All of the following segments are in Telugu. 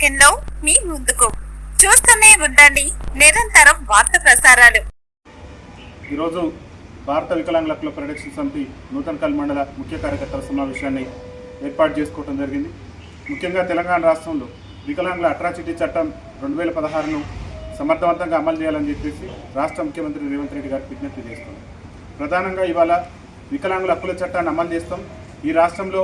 సెకండ్లో మీ ముందుకు. చూస్తూనే ఉండండి నిరంతరం వార్త ప్రసారాలు. ఈరోజు భారత వికలాంగుల హక్కుల పరిరక్షణ సమితి నూతనకల్ మండల ముఖ్య కార్యకర్తల సమావేశాన్ని ఏర్పాటు చేసుకోవడం జరిగింది. ముఖ్యంగా తెలంగాణ రాష్ట్రంలో వికలాంగుల అట్రాసిటీ చట్టం 2016ను సమర్థవంతంగా అమలు చేయాలని చెప్పేసి రాష్ట్ర ముఖ్యమంత్రి రేవంత్ రెడ్డి గారికి విజ్ఞప్తి చేస్తున్నాం. ప్రధానంగా ఇవాళ వికలాంగుల హక్కుల చట్టాన్ని అమలు చేస్తాం. ఈ రాష్ట్రంలో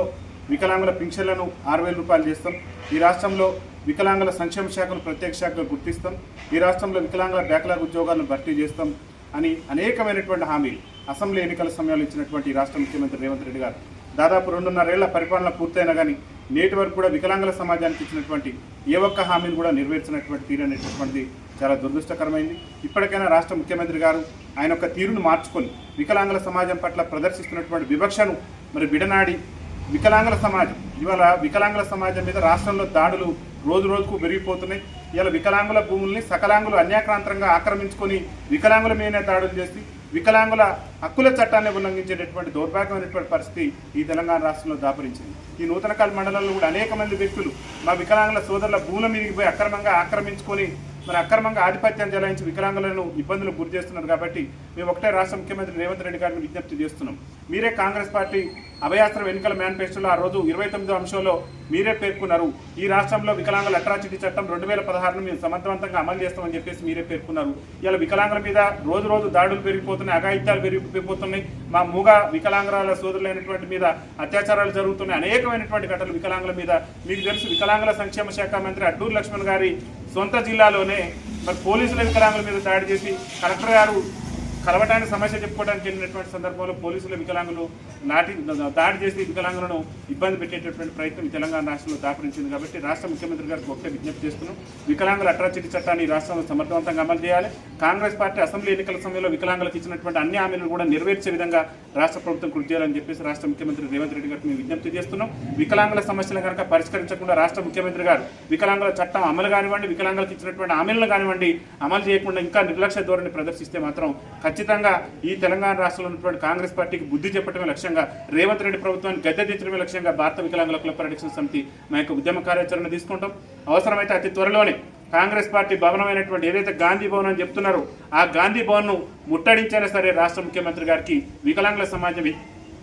వికలాంగుల పింఛన్లను 6,000 రూపాయలు చేస్తాం. ఈ రాష్ట్రంలో వికలాంగుల సంక్షేమ శాఖను ప్రత్యేక శాఖగా గుర్తిస్తాం. ఈ రాష్ట్రంలో వికలాంగుల బ్యాక్లాగ్ ఉద్యోగాలను భర్తీ చేస్తాం అని అనేకమైనటువంటి హామీలు అసెంబ్లీ ఎన్నికల సమయంలో ఇచ్చినటువంటి రాష్ట్ర ముఖ్యమంత్రి రేవంత్ రెడ్డి గారు దాదాపు 2.5 ఏళ్ల పరిపాలన పూర్తయినా కానీ నేటి వరకు కూడా వికలాంగుల సమాజానికి ఇచ్చినటువంటి ఏ ఒక్క హామీని కూడా నెరవేర్చినటువంటి తీరు అనేటటువంటిది చాలా దురదృష్టకరమైంది. ఇప్పటికైనా రాష్ట్ర ముఖ్యమంత్రి గారు ఆయన యొక్క తీరును మార్చుకొని వికలాంగుల సమాజం పట్ల ప్రదర్శిస్తున్నటువంటి వివక్షను మరి విడనాడి వికలాంగుల సమాజం ఇవాళ వికలాంగుల సమాజం మీద రాష్ట్రంలో దాడులు రోజు రోజుకు పెరిగిపోతున్నాయి. ఇవాళ వికలాంగుల భూముల్ని సకలాంగులు అన్యాక్రాంతరంగా ఆక్రమించుకొని వికలాంగుల మీదనే దాడులు చేసి వికలాంగుల హక్కుల చట్టాన్ని ఉల్లంఘించేటటువంటి దౌర్భాగ్యమైనటువంటి పరిస్థితి ఈ తెలంగాణ రాష్ట్రంలో దాపరించింది. ఈ నూతనకల్ మండలంలో కూడా అనేక మంది వ్యక్తులు మా వికలాంగుల సోదరుల భూముల మీదకి పోయి అక్రమంగా ఆక్రమించుకొని మరి అక్రమంగా ఆధిపత్యం చెలాయించి వికలాంగులను ఇబ్బందులకు గురి చేస్తున్నారు. కాబట్టి మేము ఒకటే రాష్ట్ర ముఖ్యమంత్రి రేవంత్ రెడ్డి గారిని విజ్ఞప్తి చేస్తున్నాం. మీరే కాంగ్రెస్ పార్టీ అభయాస్త్రం ఎన్నికల మేనిఫెస్టోలో ఆ రోజు 29వ అంశంలో మీరే పేర్కొన్నారు, ఈ రాష్ట్రంలో వికలాంగుల అట్రాసిటీ చట్టం 2016ను మేము సమర్థవంతంగా అమలు చేస్తామని చెప్పేసి మీరే పేర్కొన్నారు. ఇలా వికలాంగుల మీద రోజు రోజు దాడులు పెరిగిపోతున్నాయి, అఘాయిత్యాలు పెరిగిపోతున్నాయి. మా మూగ వికలాంగుల సోదరులైనటువంటి మీద అత్యాచారాలు జరుగుతున్నాయి. అనేకమైనటువంటి ఘటనలు వికలాంగుల మీద. మీకు తెలుసు, వికలాంగుల సంక్షేమ శాఖ మంత్రి అడ్డూరు లక్ష్మణ్ గారి సొంత జిల్లాలోనే మరి పోలీసుల వికలాంగుల మీద దాడి చేసి కలెక్టర్ గారు కలవటానికి సమస్య చెప్పుకోవడానికి వెళ్ళినటువంటి సందర్భంలో పోలీసుల వికలాంగులు దాడి చేసి వికలాంగులను ఇబ్బంది పెట్టేటటువంటి ప్రయత్నం తెలంగాణ రాష్ట్రంలో దాపరించింది. కాబట్టి రాష్ట్ర ముఖ్యమంత్రి గారికి ఒకటే విజ్ఞప్తి చేస్తున్నాం, వికలాంగుల అట్రాసిటీ చట్టాన్ని రాష్ట్రంలో సమర్థవంతంగా అమలు చేయాలి. కాంగ్రెస్ పార్టీ అసెంబ్లీ ఎన్నికల సమయంలో వికలాంగులకు ఇచ్చినటువంటి అన్ని హామీలను కూడా నెరవేర్చే విధంగా రాష్ట్ర ప్రభుత్వం కృషి చేయాలని చెప్పేసి రాష్ట్ర ముఖ్యమంత్రి రేవంత్ రెడ్డి గారికి మేము విజ్ఞప్తి చేస్తున్నాం. వికలాంగుల సమస్యలను కనుక పరిష్కరించకుండా రాష్ట్ర ముఖ్యమంత్రి గారు వికలాంగుల చట్టం అమలు కానివ్వండి, వికలాంగులకు ఇచ్చినటువంటి హామీలను కానివ్వండి అమలు చేయకుండా ఇంకా నిర్లక్ష్య ధోరణి ప్రదర్శిస్తే మాత్రం ఖచ్చితంగా ఈ తెలంగాణ రాష్ట్రంలో ఉన్నటువంటి కాంగ్రెస్ పార్టీకి బుద్ధి చెప్పడమే లక్ష్యంగా, రేవంత్ రెడ్డి ప్రభుత్వాన్ని గద్దె దించడమే లక్ష్యంగా భారత వికలాంగుల హక్కుల పరిరక్షణ సమితి మా యొక్క ఉద్యమ కార్యాచరణ తీసుకుంటాం. అవసరమైతే అతి త్వరలోనే కాంగ్రెస్ పార్టీ భవనమైనటువంటి ఏదైతే గాంధీ భవన్ అని చెప్తున్నారో ఆ గాంధీ భవన్ను ముట్టడించైనా సరే రాష్ట్ర ముఖ్యమంత్రి గారికి వికలాంగుల సమాజం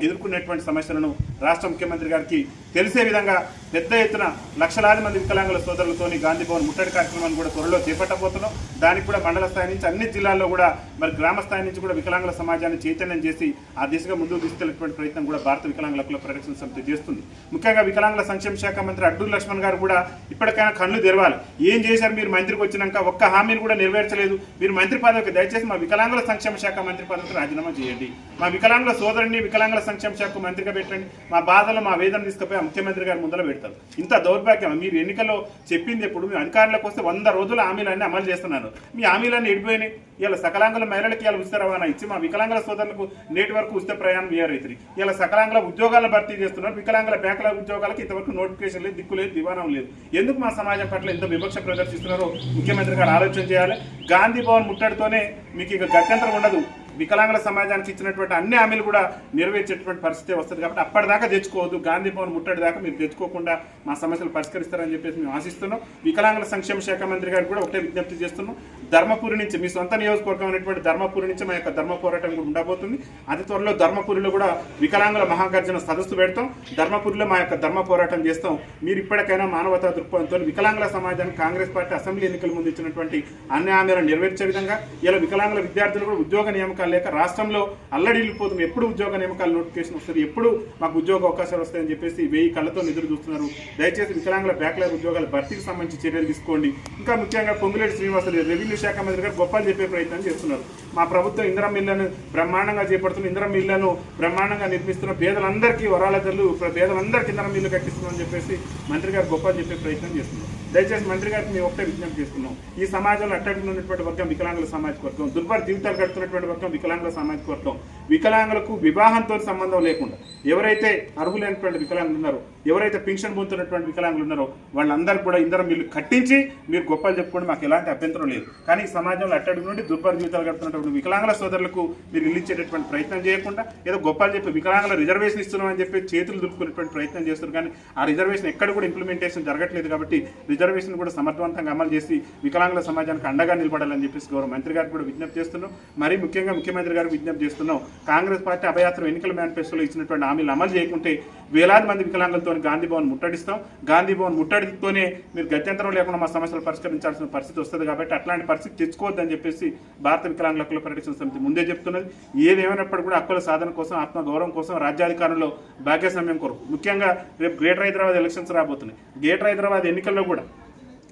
ఎదుర్కొనేటువంటి సమస్యలను రాష్ట్ర ముఖ్యమంత్రి గారికి తెలిసే విధంగా పెద్ద ఎత్తున లక్షలాది మంది వికలాంగుల సోదరులతోని గాంధీ భవన్ ముట్టడి కార్యక్రమాన్ని కూడా త్వరలో చేపట్టబోతున్నాం. దానికి కూడా మండల స్థాయి నుంచి అన్ని జిల్లాల్లో కూడా మరి గ్రామ స్థాయి నుంచి కూడా వికలాంగుల సమాజాన్ని చైతన్యం చేసి ఆ దిశగా ముందుకు తీసుకెళ్లేటువంటి ప్రయత్నం కూడా భారత వికలాంగుల హక్కుల పరిరక్షణ సమితి చేస్తుంది. ముఖ్యంగా వికలాంగుల సంక్షేమ శాఖ మంత్రి అడ్డూరు లక్ష్మణ్ గారు కూడా ఇప్పటికైనా కళ్ళు తెరవాలి. ఏం చేశారు మీరు మంత్రికి వచ్చినాక? ఒక్క హామీని కూడా నెరవేర్చలేదు. మీరు మంత్రి పదవికి దయచేసి మా వికలాంగుల సంక్షేమ శాఖ మంత్రి పదవికి రాజీనామా చేయండి. మా వికలాంగుల సోదరుని వికలాంగుల సంక్షేమ శాఖ మంత్రిగా పెట్టండి. మా బాధలు మా వేదన తీసుకుపోయి ముఖ్యమంత్రి గారు ముందర పెడతారు. ఇంత దౌర్భాగ్యం. మీరు ఎన్నికల్లో చెప్పింది ఎప్పుడు మీ అధికారులకు వస్తే 100 రోజుల హామీలన్నీ అమలు చేస్తున్నారు. మీ హామీలన్నీ ఎడిపోయినాయి. ఇలా సకలాంగుల మహిళలకు ఇలా ఉచిత రవాణా ఇచ్చి మా వికలాంగుల సోదరులకు నేటి వరకు ఉచిత ప్రయాణం వేయరైతుంది. ఇలా సకలాంగుల ఉద్యోగాలను భర్తీ చేస్తున్నారు. వికలాంగుల బ్యాక్లాగ్ ఉద్యోగాలకు ఇంతవరకు నోటిఫికేషన్ లేదు, దిక్కు లేదు, దివాణం లేదు. ఎందుకు మా సమాజం పట్ల ఇంత వివక్ష ప్రదర్శిస్తున్నారో ముఖ్యమంత్రి గారు ఆలోచన చేయాలి. గాంధీ భవన్ ముట్టడితోనే మీకు ఇక గత్యంతరం ఉండదు. వికలాంగుల సమాజానికి ఇచ్చినటువంటి అన్ని హామీలు కూడా నెరవేర్చేటువంటి పరిస్థితి వస్తుంది. కాబట్టి అప్పటిదాకా తెచ్చుకోవద్దు. గాంధీ భవన్ ముట్టడి దాకా మీరు తెచ్చుకోకుండా మా సమస్యలు పరిష్కరిస్తారని చెప్పేసి మేము ఆశిస్తున్నాం. వికలాంగుల సంక్షేమ శాఖ మంత్రి గారు కూడా ఒకటే విజ్ఞప్తి చేస్తున్నాం, ధర్మపురి నుంచి మీ సొంత నియోజకవర్గం అనేటువంటి ధర్మపురి నుంచి మా యొక్క ధర్మ పోరాటం కూడా ఉండబోతుంది. అతి త్వరలో ధర్మపురిలో కూడా వికలాంగుల మహాగర్జన సదస్సు పెడతాం. ధర్మపురిలో మా యొక్క ధర్మ పోరాటం చేస్తాం. మీరు ఇప్పటికైనా మానవతా దృక్పథంతో వికలాంగుల సమాజానికి కాంగ్రెస్ పార్టీ అసెంబ్లీ ఎన్నికల ముందు ఇచ్చినటువంటి అన్ని హామీలను నెరవేర్చే విధంగా ఇలా వికలాంగుల విద్యార్థులు కూడా ఉద్యోగ నియామకాలు లేక రాష్ట్రంలో అల్లడిల్లిపోతుంది. ఎప్పుడు ఉద్యోగ నియామకాల నోటిఫికేషన్ వస్తుంది, ఎప్పుడు మాకు ఉద్యోగ అవకాశాలు వస్తాయని చెప్పేసి 1000 కళ్ళతో ఎదురు చూస్తున్నారు. దయచేసి వికలాంగుల బ్యాక్లాగ్ ఉద్యోగాల భర్తీకి సంబంధించి చర్యలు తీసుకోండి. ఇంకా ముఖ్యంగా పొంగులేటి శ్రీనివాసరెడ్డి రెవెన్యూ శాఖ మంత్రి గారు గొప్పలు చెప్పే ప్రయత్నం చేస్తున్నారు. మా ప్రభుత్వం ఇందిరమ్మ ఇళ్లను బ్రహ్మాండంగా చేపడుతున్న, ఇందిరమ్మ ఇళ్లను బ్రహ్మాండంగా నిర్మిస్తున్న, పేదలందరికీ వరాలదలు పేదలందరికీ ఇందిరమ్మ ఇల్లు కట్టిస్తున్నామని చెప్పేసి మంత్రి గారు గొప్పలు చెప్పే ప్రయత్నం చేస్తున్నారు. దయచేసి మంత్రి గారికి మేము ఒకటే విజ్ఞప్తి చేస్తున్నాం, ఈ సమాజంలో అట్టడుగున ఉన్నటువంటి వర్గం వికలాంగుల సామాజిక వర్గం, దుర్భర జీవితాలు గడుపుతున్నటువంటి వర్గం వికలాంగుల సామాజిక వర్గం. వికలాంగులకు వివాహంతో సంబంధం లేకుండా ఎవరైతే అర్హులైనటువంటి వికలాంగులు ఉన్నారో, ఎవరైతే పింఛన్ పొందుతున్నటువంటి వికలాంగులు ఉన్నారో వాళ్ళందరూ కూడా ఇందరం వీళ్ళు కట్టించి మీరు గొప్పలు చెప్పుకోండి, మాకు ఎలాంటి అభ్యంతరం లేదు. కానీ ఈ సమాజంలో అట్టడుగు నుండి దుర్భర జీవితాలు గడుపుతున్నటువంటి వికలాంగుల సోదరులకు మీరు ఇల్లు ఇచ్చేటటువంటి ప్రయత్నం చేయకుండా ఏదో గొప్పలు చెప్పి వికలాంగుల రిజర్వేషన్ ఇస్తున్నామని చెప్పి చేతులు దులుపుకునేటువంటి ప్రయత్నం చేస్తున్నారు. కానీ ఆ రిజర్వేషన్ ఎక్కడ కూడా ఇంప్లిమెంటేషన్ జరగట్లేదు. కాబట్టి రిజర్వేషన్ కూడా సమర్థవంతంగా అమలు చేసి వికలాంగుల సమాజానికి అండగా నిలబడాలని చెప్పేసి గౌరవ మంత్రి గారికి కూడా విజ్ఞప్తి చేస్తున్నాం. మరీ ముఖ్యంగా ముఖ్యమంత్రి గారికి విజ్ఞప్తి చేస్తున్నాం. కాంగ్రెస్ పార్టీ అభయాత్ర ఎన్నికల మేనిఫెస్టోలో ఇచ్చినటువంటి హామీలు అమలు చేయకుంటే వేలాది మంది వికలాంగులతో గాంధీ భవన్ ముట్టడిస్తాం. గాంధీ భవన్ ముట్టడితోనే మీరు గత్యంతరం లేకుండా మా సమస్యలు పరిష్కరించాల్సిన పరిస్థితి వస్తుంది. కాబట్టి అట్లాంటి పరిస్థితి తెచ్చుకోవద్దని చెప్పేసి భారత వికలాంగుల హక్కుల పరిరక్షణ సమితి ముందే చెప్తున్నది. ఏదేమైనప్పటికీ కూడా హక్కుల సాధన కోసం, ఆత్మగౌరవం కోసం, రాజ్యాధికారంలో భాగ్యస్వామ్యం కొరకు ముఖ్యంగా రేపు గ్రేటర్ హైదరాబాద్ ఎలక్షన్స్ రాబోతున్నాయి. గ్రేటర్ హైదరాబాద్ ఎన్నికల్లో కూడా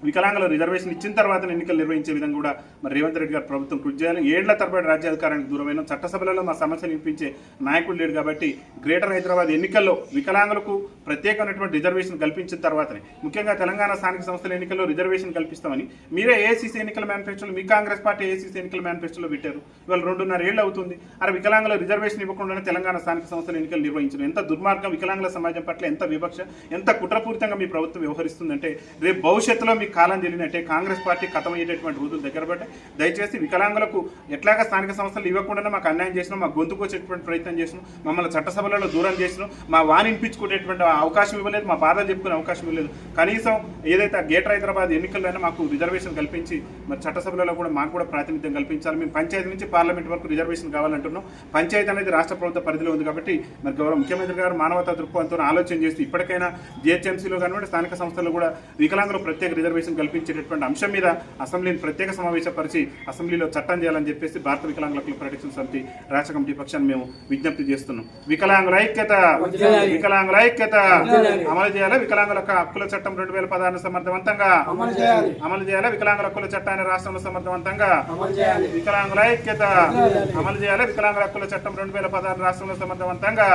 వికలాంగుల రిజర్వేషన్ ఇచ్చిన తర్వాత ఎన్నికలు నిర్వహించే విధంగా కూడా మరి రేవంత్ రెడ్డి గారు ప్రభుత్వం కృషి చేయాలి. ఏళ్ల తరబడి రాజ్యాధికారానికి దూరమైన చట్టసభలలో మా సమస్యలు వినిపించే నాయకుడు లేడు. కాబట్టి గ్రేటర్ హైదరాబాద్ ఎన్నికల్లో వికలాంగులకు ప్రత్యేకమైనటువంటి రిజర్వేషన్ కల్పించిన తర్వాతనే ముఖ్యంగా తెలంగాణ స్థానిక సంస్థల ఎన్నికల్లో రిజర్వేషన్ కల్పిస్తామని మీరే ఏఐసీసీ ఎన్నికల మేనిఫెస్టోలో, మీ కాంగ్రెస్ పార్టీ ఏఐసీసీ ఎన్నికల మేనిఫెస్టోలో పెట్టారు. ఇవాళ 2.5 ఏళ్ళు అవుతుంది. అరే వికలాంగుల రిజర్వేషన్ ఇవ్వకుండానే తెలంగాణ స్థానిక సంస్థల ఎన్నికలు నిర్వహించడం ఎంత దుర్మార్గం, వికలాంగుల సమాజం పట్ల ఎంత వివక్ష, ఎంత కుట్రపూరితంగా మీ ప్రభుత్వం వ్యవహరిస్తుందంటే రేపు భవిష్యత్తులో మీకు కాలం తెలియనట్టే. కాంగ్రెస్ పార్టీ కథం అయ్యేటటువంటి రోజులు దగ్గర పడ్డాయి. దయచేసి వికలాంగులకు ఎట్లాగా స్థానిక సంస్థలు ఇవ్వకుండా మాకు అన్యాయం చేసినాం, మా గొంతుకు వచ్చేటువంటి ప్రయత్నం చేసినాం, మమ్మల్ని చట్టసభలలో దూరం చేసినాం, మా వాణి వినిపించుకునేటువంటి అవకాశం ఇవ్వలేదు, మా బాధలు చెప్పుకునే అవకాశం ఇవ్వలేదు. కనీసం ఏదైతే గ్రేటర్ హైదరాబాద్ ఎన్నికల్లోనే మాకు రిజర్వేషన్ కల్పించి మరి చట్టసభలలో కూడా మాకు కూడా ప్రాతినిధ్యం కల్పించాలి. మేము పంచాయతీ నుంచి పార్లమెంట్ వరకు రిజర్వేషన్ కావాలంటున్నాం. పంచాయతీ అనేది రాష్ట్ర ప్రభుత్వ పరిధిలో ఉంది. కాబట్టి మరి గౌరవ ముఖ్యమంత్రి గారు మానవతా దృక్పథంతో ఆలోచన చేసి ఇప్పటికైనా జిహెచ్ఎంసీలో కానివ్వండి స్థానిక సంస్థల్లో కూడా వికలాంగులు ప్రత్యేక రిజర్వేషన్ కల్పించేటటువంటి అంశం మీద అసెంబ్లీని ప్రత్యేక సమావేశపరిచి అసెంబ్లీలో చట్టం చేయాలని చెప్పేసి భారత వికలాంగుల హక్కుల పరిరక్షణ సమితి రాష్ట్ర కమిటీ పక్షాన్ని మేము విజ్ఞప్తి చేస్తున్నాం. వికలాంగుల ఐక్యత, వికలాంగుల ఐక్యత అమలు చేయాలి. వికలాంగుల హక్కుల చట్టం 2016 సమర్థవంతంగా అమలు చేయాలి. వికలాంగుల హక్కుల చట్టాన్ని రాష్ట్రంలో సమర్థవంతంగా వికలాంగుల ఐక్యత అమలు చేయాలి. వికలాంగుల హక్కుల చట్టం 2016 రాష్ట్రంలో సమర్థవంతంగా